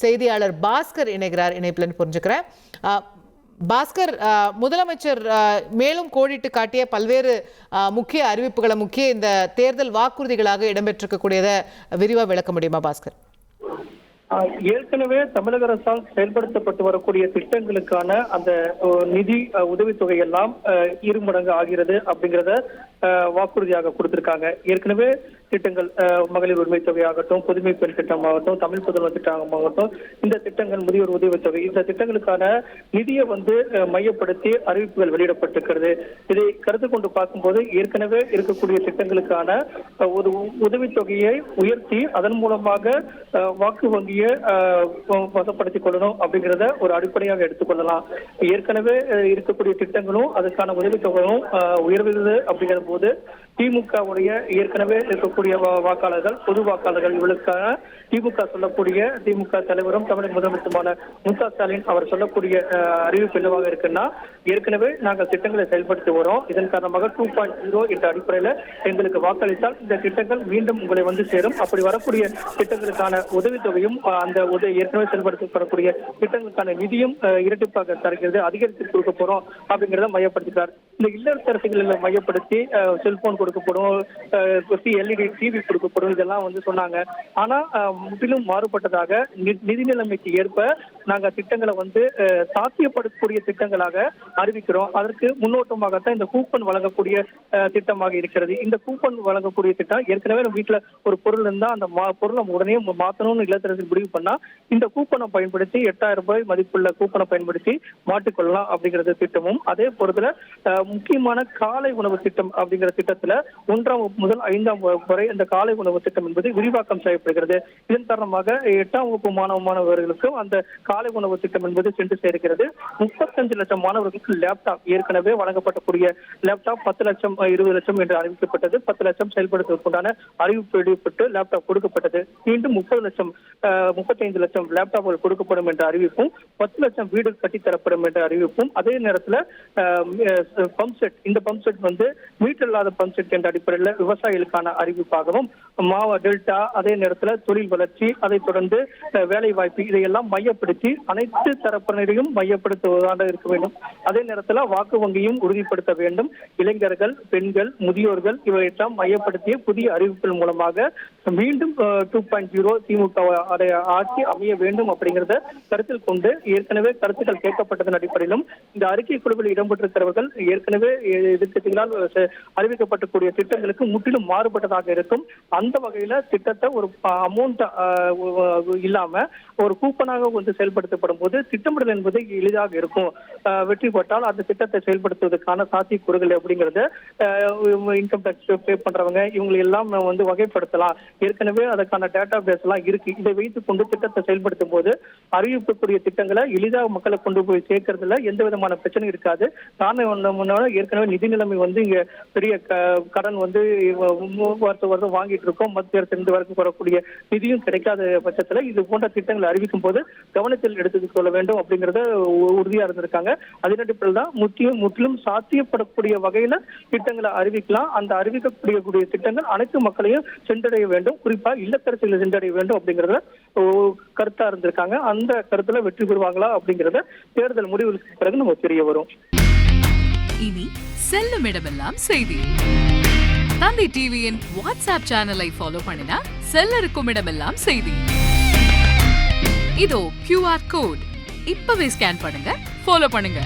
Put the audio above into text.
செய்தியாளர் பாஸ்கர் இணைகிறார். இணைப்பில் புரிஞ்சுக்கிறேன். பாஸ்கர், முதலமைச்சர் மேலும் கோடிட்டு காட்டிய பல்வேறு முக்கிய அறிவிப்புகளை, முக்கிய இந்த தேர்தல் வாக்குறுதிகளாக இடம்பெற்றிருக்கக்கூடியதை விரிவா விளக்க முடியுமா பாஸ்கர்? ஏற்கனவே தமிழக அரசால் செயல்படுத்தப்பட்டு வரக்கூடிய திட்டங்களுக்கான அந்த நிதி உதவித்தொகை எல்லாம் 2 மடங்கு ஆகிறது அப்படிங்கிறத வாக்குறுதியாக கொடுத்திருக்காங்க. ஏற்கனவே திட்டங்கள் மகளிர் உரிமை தொகையாகட்டும், புதுமை பெண் திட்டமாகட்டும், தமிழ் புதல்வர் திட்டமாகட்டும், இந்த திட்டங்கள், முதியோர் உதவித்தொகை, இந்த திட்டங்களுக்கான நிதியை மையப்படுத்தி அறிவிப்புகள் வெளியிடப்பட்டிருக்கிறது. இதை கருத்து கொண்டு பார்க்கும்போது ஏற்கனவே இருக்கக்கூடிய திட்டங்களுக்கான ஒரு உதவித்தொகையை உயர்த்தி அதன் மூலமாக வாக்கு வங்கியை வசப்படுத்திக் கொள்ளணும் அப்படிங்கிறத ஒரு அடிப்படையாக எடுத்துக்கொள்ளலாம். ஏற்கனவே இருக்கக்கூடிய திட்டங்களும் அதுக்கான உதவித்தொகையும் உயர்வுகிறது அப்படிங்கிற போது திமுகவுடைய ஏற்கனவே இருக்கக்கூடிய வாக்காளர்கள், பொது வாக்காளர்கள், இவர்களுக்கான திமுக சொல்லக்கூடிய, திமுக தலைவரும் தமிழக முதலமைச்சருமான மு.க. ஸ்டாலின் அவர் சொல்லக்கூடிய அறிவிப்பு என்னவாக இருக்குன்னா, ஏற்கனவே நாங்கள் திட்டங்களை செயல்படுத்தி வரோம், இதன் காரணமாக 2.0 என்ற அடிப்படையில் எங்களுக்கு வாக்களித்தால் இந்த திட்டங்கள் மீண்டும் உங்களை சேரும். அப்படி வரக்கூடிய திட்டங்களுக்கான உதவித்தொகையும் அந்த ஏற்கனவே செயல்படுத்தப்படக்கூடிய திட்டங்களுக்கான நிதியும் இரட்டிப்பாக தருகிறது, அதிகரித்து கொடுக்க போறோம் அப்படிங்கிறத மையப்படுத்திட்டார். இந்த இல்லத்தரசிகளை மையப்படுத்தி செல்போன் கொடுக்கப்படும், எல்இடி டிவி கொடுக்கப்படும், இதெல்லாம் சொன்னாங்க. ஆனா முற்றிலும் மாறுபட்டதாக நிதி நிலைமைக்கு ஏற்ப நாங்க திட்டங்களை சாத்தியப்படக்கூடிய திட்டங்களாக அறிவிக்கிறோம். அதற்கு முன்னோட்டமாகத்தான் இந்த கூப்பன் வழங்கக்கூடிய திட்டமாக இருக்கிறது. இந்த கூப்பன் வழங்கக்கூடிய திட்டம் ஏற்கனவே நம்ம வீட்டுல ஒரு பொருள் இருந்தா அந்த பொருளை உடனே மாற்றணும்னு இல்லத்தரசி முடிவு பண்ணா இந்த கூப்பனை பயன்படுத்தி 8000 ரூபாய் மதிப்புள்ள கூப்பனை பயன்படுத்தி மாட்டிக்கொள்ளலாம் அப்படிங்கிறது திட்டமும். அதே பொறுத்துல முக்கியமான காலை உணவு திட்டம் அப்படிங்கிற திட்டத்துல 1ஆம் வகுப்பு முதல் 5ஆம் வகுப்பு வரை இந்த காலை உணவு திட்டம் என்பது விரிவாக்கம் செய்யப்படுகிறது. இதன் காரணமாக 8ஆம் வகுப்பு மாணவர்களுக்கும் அந்த காலை உணவு திட்டம் என்பது சென்று சேர்க்கிறது. 35 லட்சம் மாணவர்களுக்கு லேப்டாப், ஏற்கனவே வழங்கப்படக்கூடிய லேப்டாப் 10 லட்சம் 20 லட்சம் என்று அறிவிக்கப்பட்டது. 10 லட்சம் செயல்படுத்துவதற்குண்டான அறிவிப்பு வெளியிடப்பட்டு லேப்டாப் கொடுக்கப்பட்டது. மீண்டும் 35 லட்சம் லேப்டாப்கள் கொடுக்கப்படும் என்ற அறிவிப்பும், 10 லட்சம் வீடு கட்டித்தரப்படும் என்ற அறிவிப்பும், அதே நேரத்தில் பம்ப் செட், இந்த பம்ப் செட் மீட்டர் இல்லாத பம்ப் செட் என்ற அடிப்படையில் விவசாயிகளுக்கான அறிவிப்பாகவும், டெல்டா, அதே நேரத்தில் தொழில் வளர்ச்சி, அதை தொடர்ந்து வேலை வாய்ப்பு, இதையெல்லாம் மையப்படுத்தி அனைத்து தரப்பினரையும் மையப்படுத்துவதாக இருக்க வேண்டும். அதே நேரத்தில் வாக்கு வங்கியும் உறுதிப்படுத்த வேண்டும். இளைஞர்கள், பெண்கள், முதியோர்கள் இவையெல்லாம் மையப்படுத்திய புதிய அறிவிப்பின் மூலமாக மீண்டும் 2.0 திமுக ஆட்சி அமைய வேண்டும் அப்படிங்கிறத கருத்தில் கொண்டு ஏற்கனவே கருத்துக்கள் கேட்கப்பட்டதன் அடிப்படையிலும் இந்த அறிக்கை குழுவில் இடம்பெற்றிருக்கிறவர்கள் ஏற்கனவே எதிர்க்கட்சிகளால் அறிவிக்கப்பட்டக்கூடிய திட்டங்களுக்கு முற்றிலும் மாறுபட்டதாக இருக்கும். அந்த வகையில திட்டத்தை ஒரு அமௌண்ட் இல்லாம ஒரு கூப்பனாக செயல்படுத்தப்படும் போது திட்டமிடல் என்பது எளிதாக இருக்கும். வெற்றி பெற்றால் அந்த திட்டத்தை செயல்படுத்துவதற்கான சாத்தியக்கூறுகள் அப்படிங்கறத இன்கம் டாக்ஸ் பே பண்றவங்க இவங்களை எல்லாம் வகைப்படுத்தலாம். ஏற்கனவே அதற்கான டேட்டா பேஸ் எல்லாம் இருக்கு. இதை வைத்துக் கொண்டு திட்டத்தை செயல்படுத்தும் போது அறிவிக்கக்கூடிய திட்டங்களை எளிதாக மக்களை கொண்டு போய் சேர்க்கறதுல எந்த விதமான பிரச்சனையும் இருக்காது. ஏற்கனவே நிதி நிலைமை இங்க பெரிய கடன் வருஷம் வாங்கிட்டு இருக்கோம். மத்திய அரசு இந்த வரைக்கும் வரக்கூடிய நிதியும் கிடைக்காத பட்சத்துல இது போன்ற திட்டங்களை அறிவிக்கும் போது கவனத்தில் எடுத்துக் கொள்ள வேண்டும் அப்படிங்கறத உறுதியா இருந்திருக்காங்க. அதன் அடிப்படையில் தான் முற்றிலும் சாத்தியப்படக்கூடிய வகையில திட்டங்களை அறிவிக்கலாம். அந்த அறிவிக்கக்கூடிய திட்டங்கள் அனைத்து மக்களையும் சென்றடைய வேண்டும், குறிப்பா இல்லத்தரசிகளை சென்றடைய வேண்டும் அப்படிங்கறத கருத்தா இருந்திருக்காங்க. அந்த கருத்துல வெற்றி பெறுவாங்களா அப்படிங்கறத தேர்தல் முடிவுக்கு பிறகு நம்ம தெரிய வரும். இனி செல்லும் இடமெல்லாம் செய்தி. தந்தை டிவியின் வாட்ஸ்அப் சேனலை ஃபாலோ பண்ணினா செல்ல இருக்கும் இடமெல்லாம் செய்தி. இதோ QR கோட், இப்பவே ஸ்கேன் பண்ணுங்க, ஃபாலோ பண்ணுங்க.